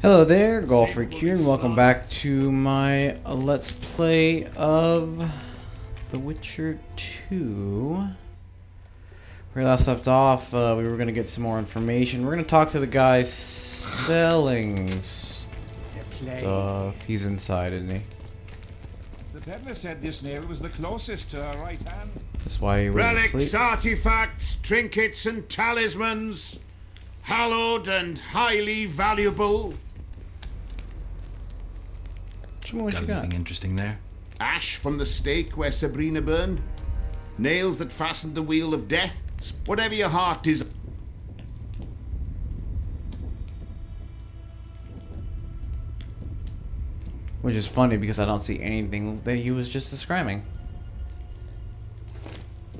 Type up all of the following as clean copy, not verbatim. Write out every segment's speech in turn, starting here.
Hello there, Golfreak here, and welcome back to my Let's Play of The Witcher 2. Where we last left off, we were going to get some more information. We're going to talk to the guy selling stuff. He's inside, isn't he? The peddler said this nail was the closest to our right hand. That's why he was Relics, asleep. artifacts, trinkets and talismans, hallowed and highly valuable. Show me what Got you got. anything interesting there? Ash from the stake where Sabrina burned. Nails that fastened the wheel of death. Whatever your heart is. Which is funny because I don't see anything that he was just describing.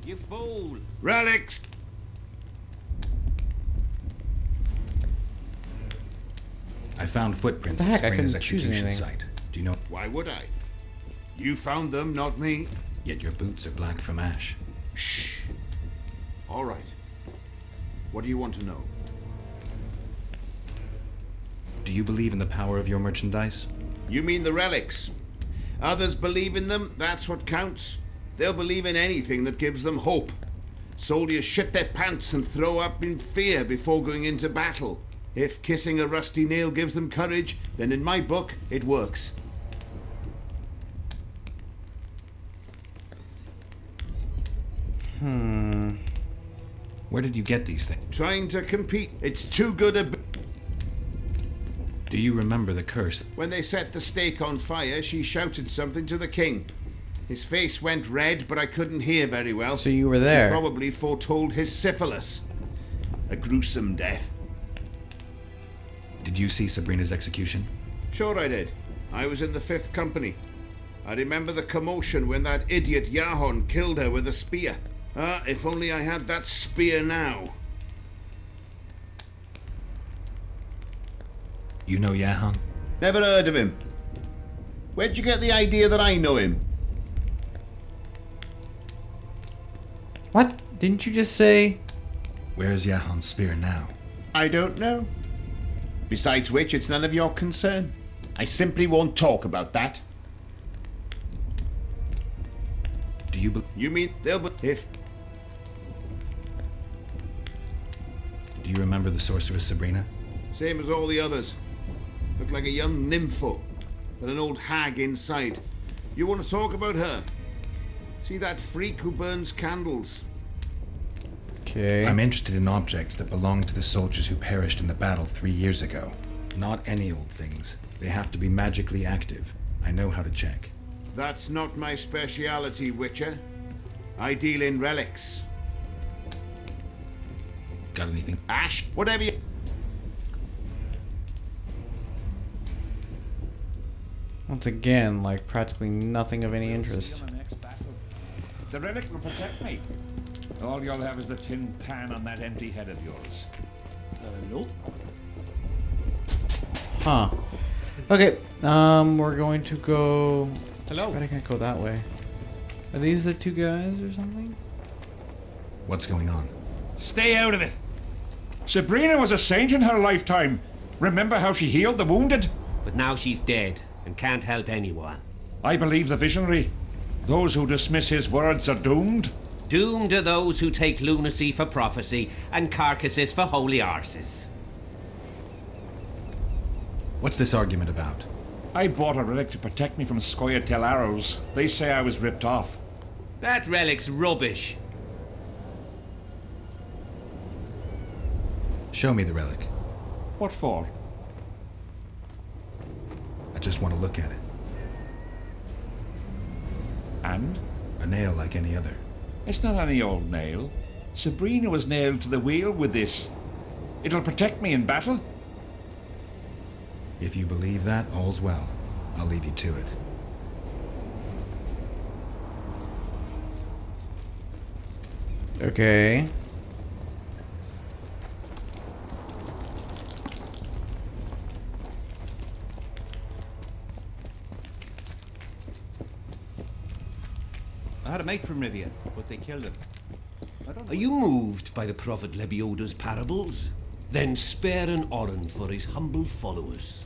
You fool! Relics. I found footprints What the heck? at I Sabrina's couldn't choose execution anything. site. Do you know? Why would I? You found them, not me. Yet your boots are black from ash. Shh. All right. What do you want to know? Do you believe in the power of your merchandise? You mean the relics? Others believe in them, that's what counts. They'll believe in anything that gives them hope. Soldiers shit their pants and throw up in fear before going into battle. If kissing a rusty nail gives them courage, then in my book, it works. Where did you get these things? Trying to compete, it's too good a... Do you remember the curse? When they set the stake on fire, she shouted something to the king. His face went red, but I couldn't hear very well. So you were He there. probably foretold his syphilis. A gruesome death. Did you see Sabrina's execution? Sure I did. I was in the 5th Company. I remember the commotion when that idiot Yahon killed her with a spear. Ah, if only I had that spear now. You know Yahan? Never heard of him. Where'd you get the idea that I know him? What? Didn't you just say... Where is Yahan's spear now? I don't know. Besides which, it's none of your concern. I simply won't talk about that. Do you be- You mean they'll if... Do you remember the sorceress Sabrina? Same as all the others. Looked like a young nympho, but an old hag inside. You want to talk about her? See that freak who burns candles? Okay. I'm interested in objects that belong to the soldiers who perished in the battle 3 years ago. Not any old things. They have to be magically active. I know how to check. That's not my speciality, Witcher. I deal in relics. Got anything? Ash, whatever you... Once again, like practically nothing of any interest. The relic will protect me. All you'll have is the tin pan on that empty head of yours. Nope. Huh. Okay, we're going to go... Hello. But I can't go that way. Are these the two guys or something? What's going on? Stay out of it. Sabrina was a saint in her lifetime. Remember how she healed the wounded? But now she's dead and can't help anyone. I believe the visionary. Those who dismiss his words are doomed. Doomed are those who take lunacy for prophecy and carcasses for holy arses. What's this argument about? I bought a relic to protect me from Scoia'tael arrows. They say I was ripped off. That relic's rubbish. Show me the relic. What for? I just want to look at it. And? A nail like any other. It's not any old nail. Sabrina was nailed to the wheel with this. It'll protect me in battle. If you believe that, all's well. I'll leave you to it. Okay. I had a mate from Rivia, but they killed him. Are you moved by the prophet Lebioda's parables? then spare an Oren for his humble followers.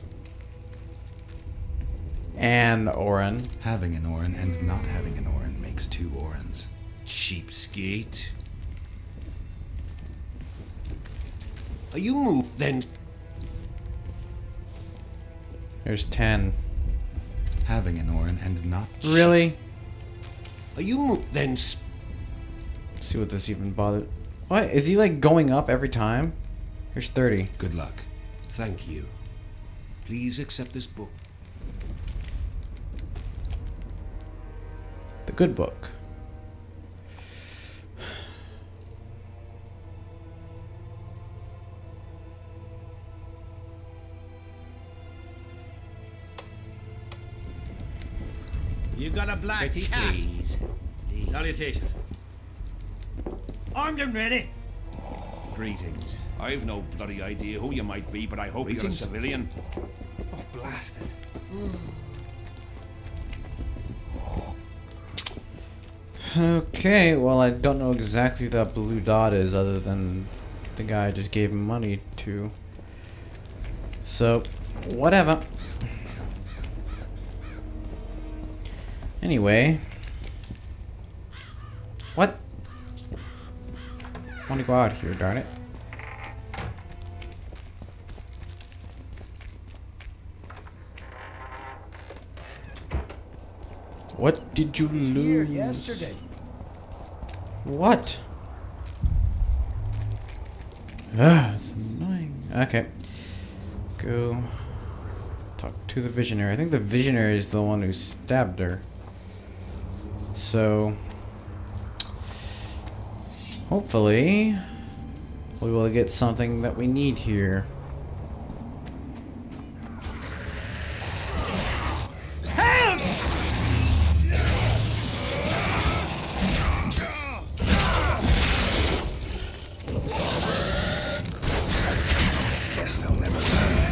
And Oren. Having an Oren and not having an Oren makes 2 Orens. Cheapskate. Are you moved then? There's 10. Having an Oren and not... Really? Are you moved then? Let's see what this even bothered. What? Is he like going up every time? Here's 30. Good luck. Thank you. Please accept this book. The good book. You got a black Pretty cat. please. Salutations. Armed and ready. Greetings. I've no bloody idea who you might be, but I hope you're a Greetings. civilian. Oh, blast it. Okay, well I don't know exactly who that blue dot is other than the guy I just gave him money to. So, whatever. Anyway. What? I want to go out here, darn it. What did you lose? Yesterday. What? Ah, it's annoying. Okay. Go talk to the visionary. I think the visionary is the one who stabbed her. So hopefully we will get something that we need here. Guess they'll never learn.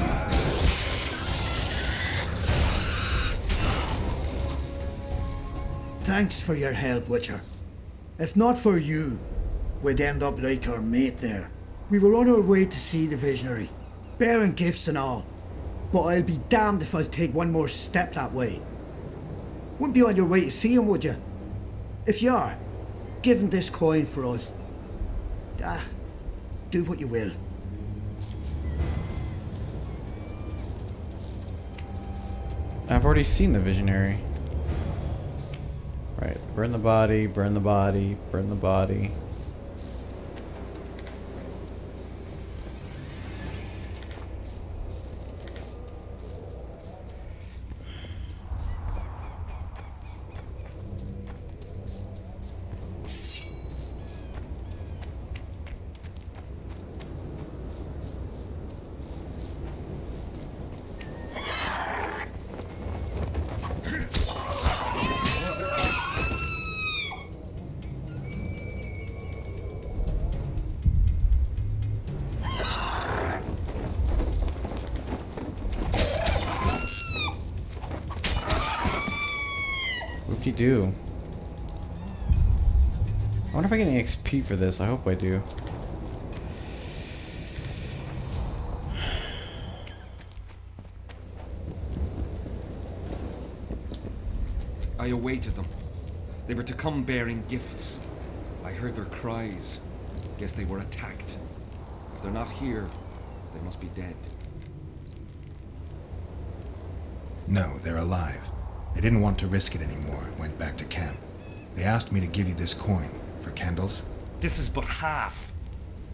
Thanks for your help, Witcher. If not for you, we'd end up like our mate there. We were on our way to see the visionary, bearing gifts and all. But I'll be damned if I'll take one more step that way. Wouldn't be on your way to see him, would you? If you are, give him this coin for us. Do what you will. I've already seen the visionary. Right, burn the body, burn the body, burn the body. Whoop-de-doo. I wonder if I get any XP for this. I hope I do. I awaited them. They were to come bearing gifts. I heard their cries. Guess they were attacked. If they're not here, they must be dead. No, they're alive. They didn't want to risk it anymore, went back to camp. They asked me to give you this coin for candles. This is but half.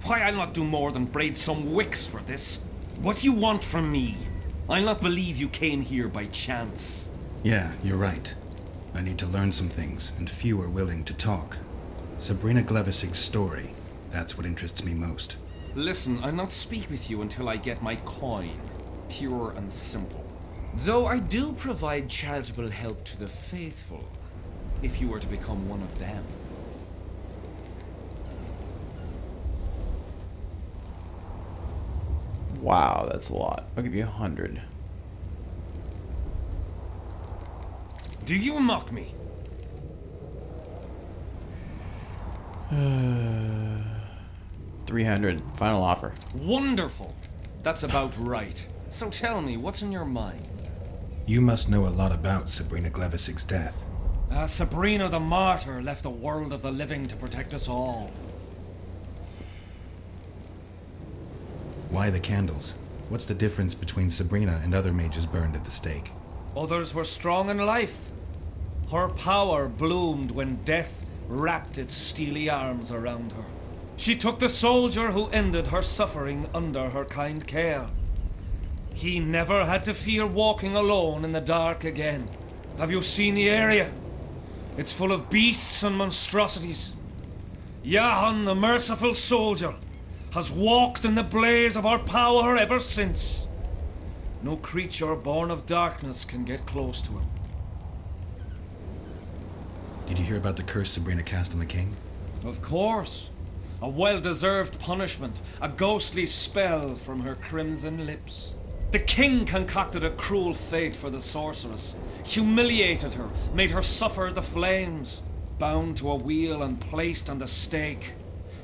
Why, I'll not do more than braid some wicks for this. What do you want from me? I'll not believe you came here by chance. Yeah, you're right. I need to learn some things, and few are willing to talk. Sabrina Glevisig's story, that's what interests me most. Listen, I'll not speak with you until I get my coin. Pure and simple. Though I do provide charitable help to the faithful, if you were to become one of them. Wow, that's a lot. I'll give you 100. Do you mock me? 300. Final offer. Wonderful. That's about right. So tell me, what's in your mind? You must know a lot about Sabrina Glevisig's death. Sabrina the Martyr left the world of the living to protect us all. Why the candles? What's the difference between Sabrina and other mages burned at the stake? Others were strong in life. Her power bloomed when death wrapped its steely arms around her. She took the soldier who ended her suffering under her kind care. He never had to fear walking alone in the dark again. Have you seen the area? It's full of beasts and monstrosities. Jahan, the merciful soldier, has walked in the blaze of our power ever since. No creature born of darkness can get close to him. Did you hear about the curse Sabrina cast on the king? Of course. A well-deserved punishment, a ghostly spell from her crimson lips. The king concocted a cruel fate for the sorceress, humiliated her, made her suffer the flames. Bound to a wheel and placed on the stake,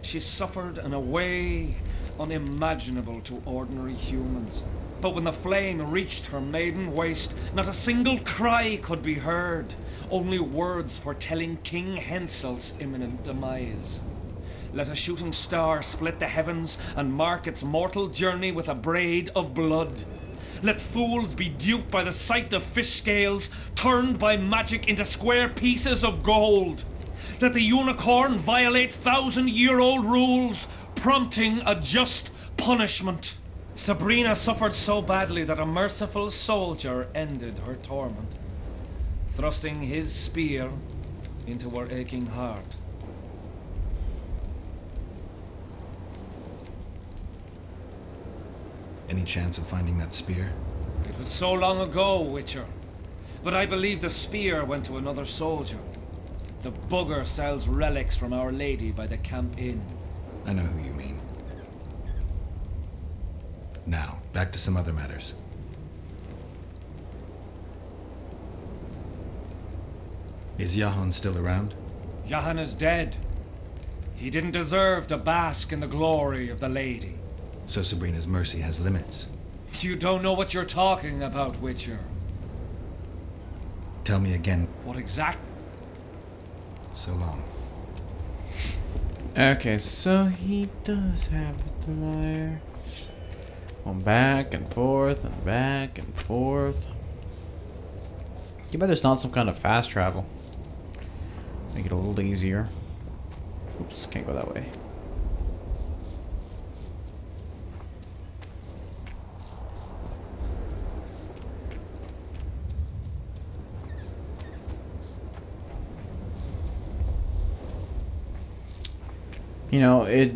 she suffered in a way unimaginable to ordinary humans. But when the flame reached her maiden waist, not a single cry could be heard, only words foretelling King Hensel's imminent demise. Let a shooting star split the heavens and mark its mortal journey with a braid of blood. Let fools be duped by the sight of fish scales, turned by magic into square pieces of gold. Let the unicorn violate 1,000-year-old rules, prompting a just punishment. Sabrina suffered so badly that a merciful soldier ended her torment, thrusting his spear into her aching heart. Any chance of finding that spear? It was so long ago, Witcher. But I believe the spear went to another soldier. The bugger sells relics from Our Lady by the Camp Inn. I know who you mean. Now, back to some other matters. Is Jahan still around? Jahan is dead. He didn't deserve to bask in the glory of the Lady. So Sabrina's mercy has limits. You don't know what you're talking about, Witcher. Tell me again. What exact? So long. Okay, so he does have the liar. Going back and forth and back and forth. Too bad there's not some kind of fast travel. Make it a little easier. Oops, can't go that way. You know, a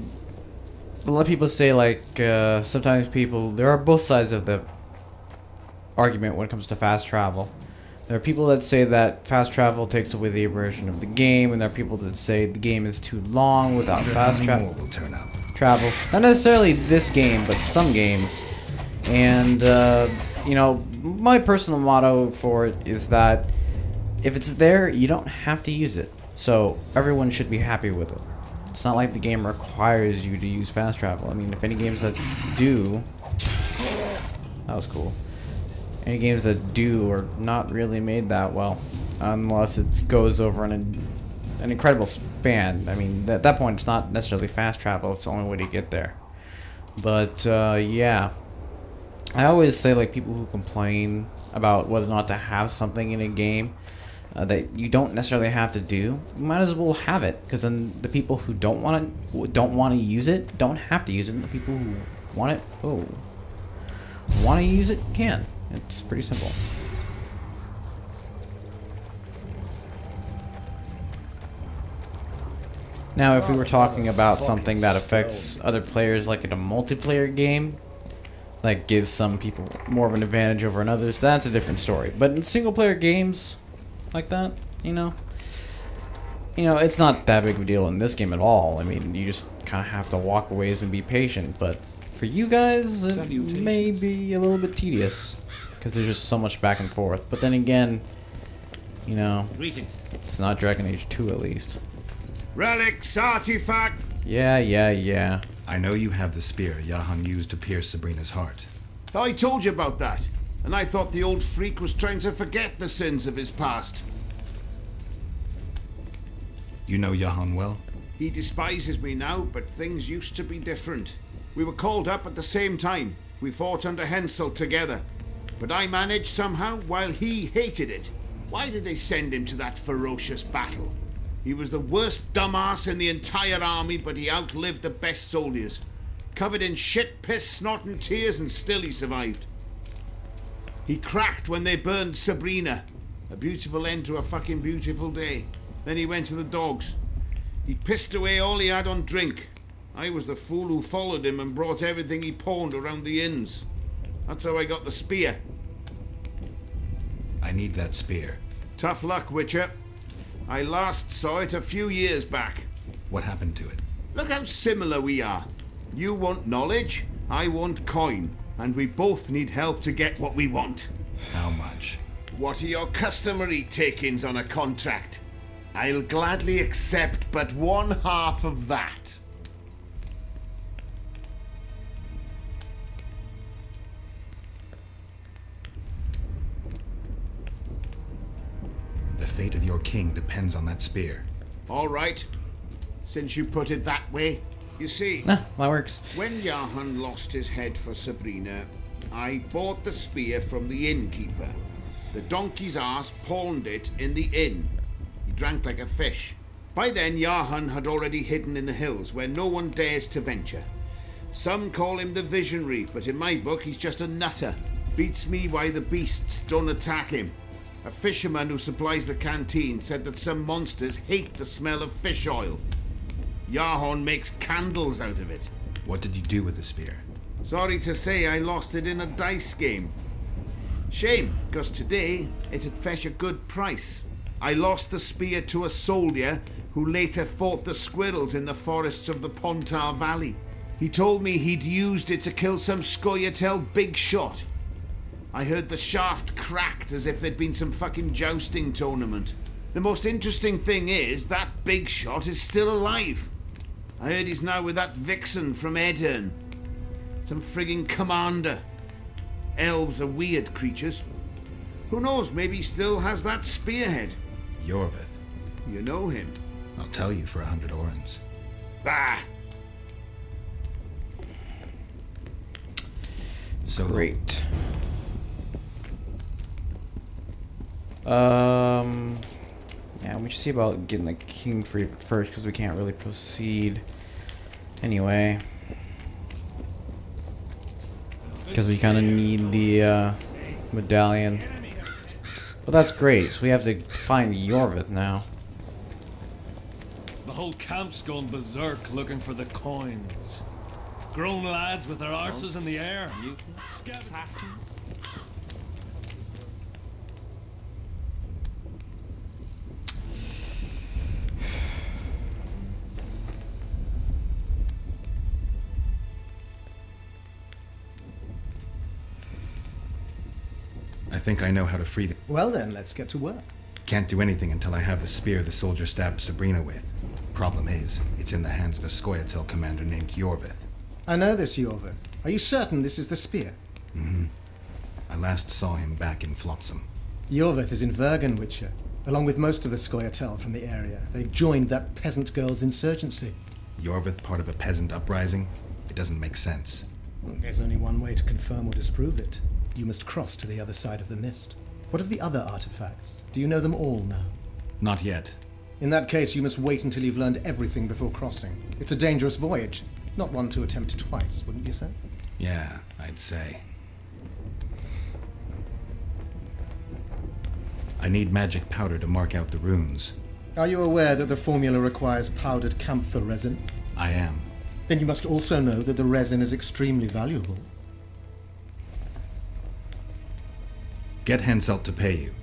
lot of people say, like, sometimes there are both sides of the argument when it comes to fast travel. There are people that say that fast travel takes away the immersion of the game, and there are people that say the game is too long without fast travel. Will turn up. Not necessarily this game, but some games. And, you know, my personal motto for it is that if it's there, you don't have to use it. So everyone should be happy with it. It's not like the game requires you to use fast travel. I mean, if any games that do... That was cool. Any games that do are not really made that well. Unless it goes over an incredible span. I mean, at that point, it's not necessarily fast travel. It's the only way to get there. But, yeah. I always say, like, people who complain about whether or not to have something in a game that you don't necessarily have to do, you might as well have it, because then the people who don't want to use it don't have to use it, and the people who want to use it can. It's pretty simple. Now, if we were talking about something that affects other players, like in a multiplayer game, like gives some people more of an advantage over others, that's a different story. But in single player games like that, you know, it's not that big of a deal in this game at all. I mean, you just kind of have to walk away and be patient. But for you guys, it may be a little bit tedious because there's just so much back and forth. But then again, you know, it's not Dragon Age 2 at least. Relics, artifacts, Yeah. I know you have the spear Jahan used to pierce Sabrina's heart. I told you about that, and I thought the old freak was trying to forget the sins of his past. You know Jahan well? He despises me now, but things used to be different. We were called up at the same time. We fought under Hensel together. But I managed somehow while he hated it. Why did they send him to that ferocious battle? He was the worst dumbass in the entire army, but he outlived the best soldiers. Covered in shit, piss, snot and tears, and still he survived. He cracked when they burned Sabrina. A beautiful end to a fucking beautiful day. Then he went to the dogs. He pissed away all he had on drink. I was the fool who followed him and brought everything he pawned around the inns. That's how I got the spear. I need that spear. Tough luck, Witcher. I last saw it a few years back. What happened to it? Look how similar we are. You want knowledge, I want coin, and we both need help to get what we want. How much? What are your customary takings on a contract? I'll gladly accept but 1/2 of that. The fate of your king depends on that spear. All right, since you put it that way. You see, Nah, that works. when Jahan lost his head for Sabrina, I bought the spear from the innkeeper. The donkey's ass pawned it in the inn. He drank like a fish. By then, Jahan had already hidden in the hills, where no one dares to venture. Some call him the Visionary, but in my book, he's just a nutter. Beats me why the beasts don't attack him. A fisherman who supplies the canteen said that some monsters hate the smell of fish oil. Jahan makes candles out of it. What did you do with the spear? Sorry to say I lost it in a dice game. Shame, because today it'd fetch a good price. I lost the spear to a soldier who later fought the squirrels in the forests of the Pontar Valley. He told me he'd used it to kill some Scoia'tael big shot. I heard the shaft cracked as if there'd been some fucking jousting tournament. The most interesting thing is that big shot is still alive. I heard he's now with that vixen from Aedirn. Some frigging commander. Elves are weird creatures. Who knows, maybe he still has that spearhead. Yorvith. You know him. I'll tell you for 100 orens. Bah! So Great. Yeah, we should see about getting the king free first, because we can't really proceed anyway. Because we kind of need the medallion. But that's great, so we have to find Yorvith now. The whole camp's gone berserk looking for the coins. Grown lads with their arses in the air. Assassins. I think I know how to free the... Well then, let's get to work. Can't do anything until I have the spear the soldier stabbed Sabrina with. Problem is, it's in the hands of a Scoia'tael commander named Yorvith. I know this Yorvith. Are you certain this is the spear? Mm-hmm. I last saw him back in Flotsam. Yorvith is in Vergen, Witcher, along with most of the Scoia'tael from the area. They've joined that peasant girl's insurgency. Yorvith part of a peasant uprising? It doesn't make sense. There's only one way to confirm or disprove it. You must cross to the other side of the mist. What of the other artifacts? Do you know them all now? Not yet. In that case, you must wait until you've learned everything before crossing. It's a dangerous voyage, not one to attempt twice, wouldn't you say? Yeah, I'd say. I need magic powder to mark out the runes. Are you aware that the formula requires powdered camphor resin? I am. Then you must also know that the resin is extremely valuable. Get Henselt to pay you.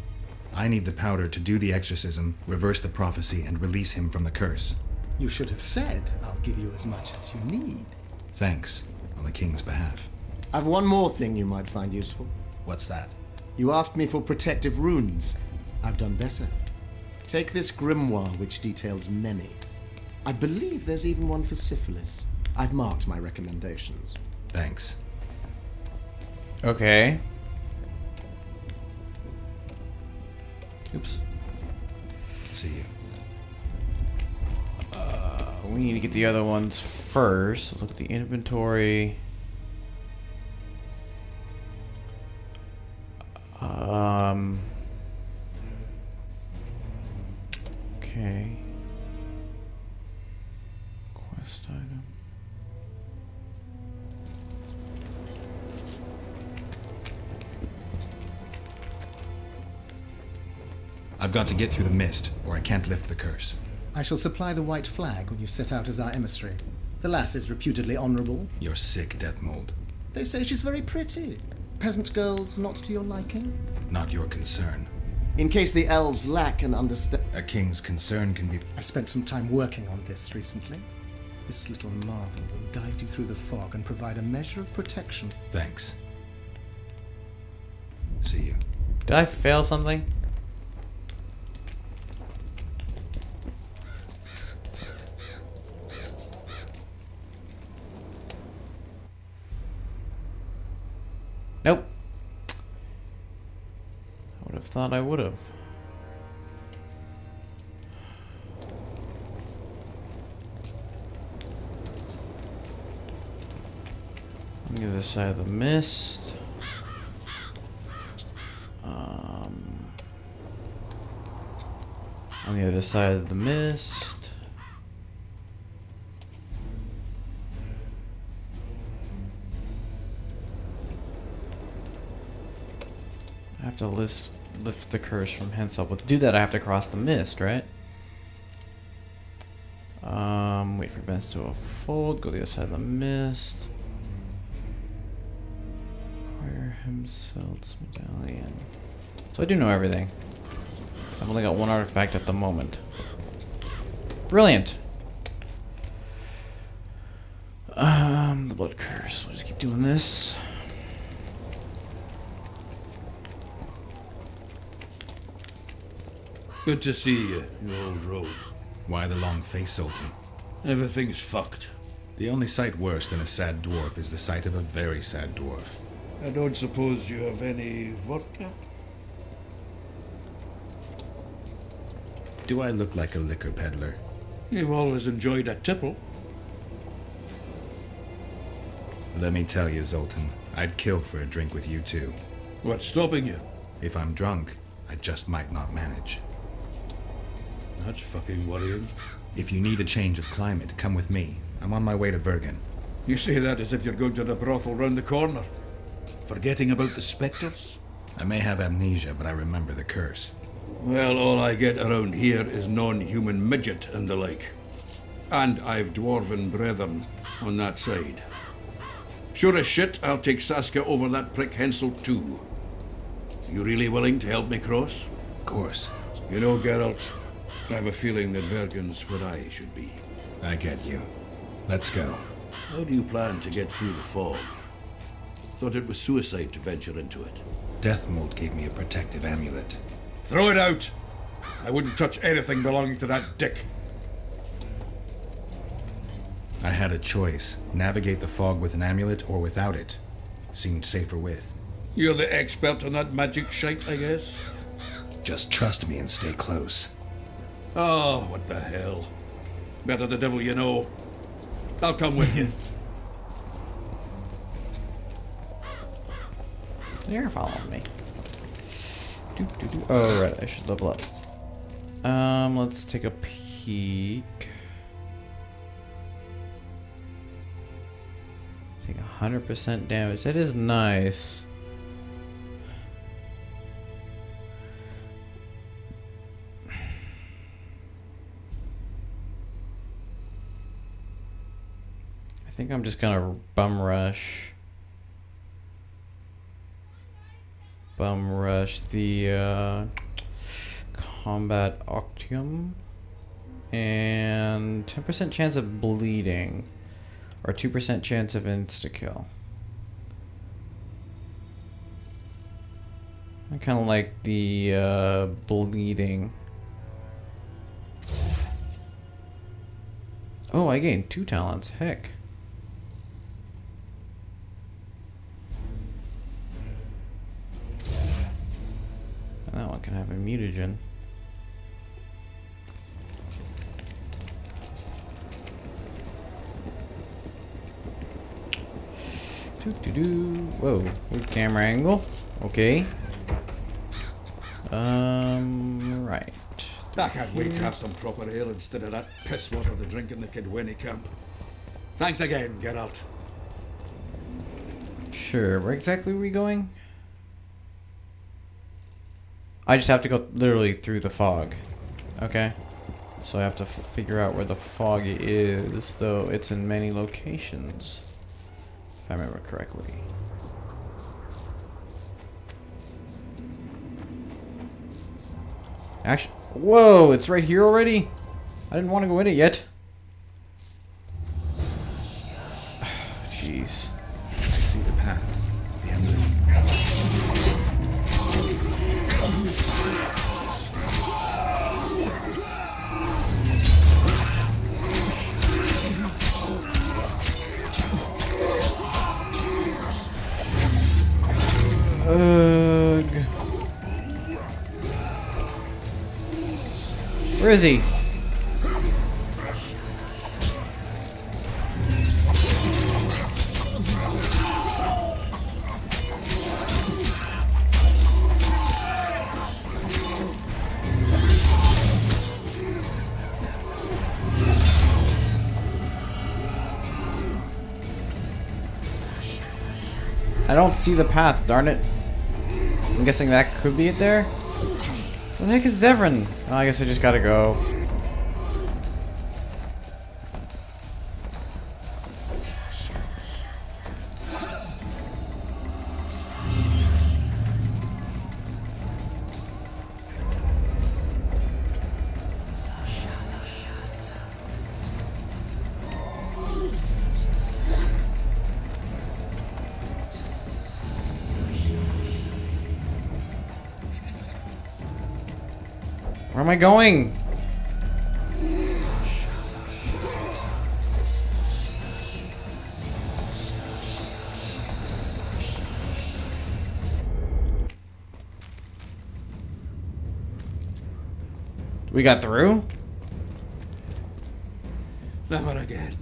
I need the powder to do the exorcism, reverse the prophecy, and release him from the curse. You should have said, I'll give you as much as you need. Thanks, on the king's behalf. I've one more thing you might find useful. What's that? You asked me for protective runes. I've done better. Take this grimoire, which details many. I believe there's even one for syphilis. I've marked my recommendations. Thanks. Okay. Oops. See you. We need to get the other ones first. Let's look at the inventory. Okay. Quest item. I've got to get through the mist, or I can't lift the curse. I shall supply the white flag when you set out as our emissary. The lass is reputedly honourable. You're sick, Death Mold. They say she's very pretty. Peasant girls not to your liking? Not your concern. In case the elves lack an understand... A king's concern can be... I spent some time working on this recently. This little marvel will guide you through the fog and provide a measure of protection. Thanks. See you. Did I fail something? Nope. I would have thought I would have. On the other side of the mist. On the other side of the mist. I have to lift the curse from hence up. To do that, I have to cross the mist, right? Wait for events to unfold. Go to the other side of the mist. Acquire himself's medallion. So I do know everything. I've only got one artifact at the moment. Brilliant. The blood curse. We'll just keep doing this. Good to see you, you old rogue. Why the long face, Sultan? Everything's fucked. The only sight worse than a sad dwarf is the sight of a very sad dwarf. I don't suppose you have any vodka? Do I look like a liquor peddler? You've always enjoyed a tipple. Let me tell you, Zoltan, I'd kill for a drink with you too. What's stopping you? If I'm drunk, I just might not manage. That's fucking worrying. If you need a change of climate, come with me. I'm on my way to Vergen. You say that as if you're going to the brothel round the corner. Forgetting about the spectres? I may have amnesia, but I remember the curse. Well, all I get around here is non-human midget and the like. And I've dwarven brethren on that side. Sure as shit, I'll take Saskia over that prick Hensel too. You really willing to help me cross? Of course. You know, Geralt, I have a feeling that Vergen's where I should be. I get you. Let's go. How do you plan to get through the fog? Thought it was suicide to venture into it. Deathmold gave me a protective amulet. Throw it out! I wouldn't touch anything belonging to that dick. I had a choice. Navigate the fog with an amulet or without it. Seemed safer with. You're the expert on that magic shite, I guess? Just trust me and stay close. Oh, what the hell. Better the devil you know. I'll come with you. You're following me. Oh, right, I should level up. Let's take a peek. Take 100% damage. That is nice. I think I'm just gonna bum rush the combat octium and 10% chance of bleeding or 2% chance of insta-kill. I kind of like the, bleeding. Oh, I gained 2 talents. Heck. And that one can have a mutagen. Whoa, good camera angle. Okay. Right. I can't wait to have some proper ale instead of that piss water they drink in the Kidwini camp. Thanks again, Geralt. Sure, where exactly are we going? I just have to go literally through the fog. Okay. So I have to figure out where the fog is, though it's in many locations. If I remember correctly. Actually, whoa, it's right here already? I didn't want to go in it yet. Jeez. I see the path. The end of it. Ugh. Where is he? I don't see the path, darn it. I'm guessing that could be it there. Where the heck is Zevran? Oh, I guess I just gotta go. Where am I going? We got through? Never again.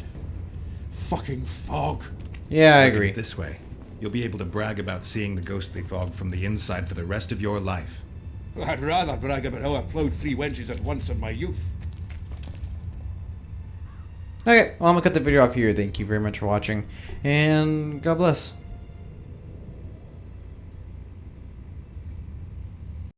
Fucking fog. Yeah, I Look at agree. it this way. You'll be able to brag about seeing the ghostly fog from the inside for the rest of your life. I'd rather brag about how I ploughed 3 wenches at once in my youth. Okay, well, I'm gonna cut the video off here. Thank you very much for watching, and God bless.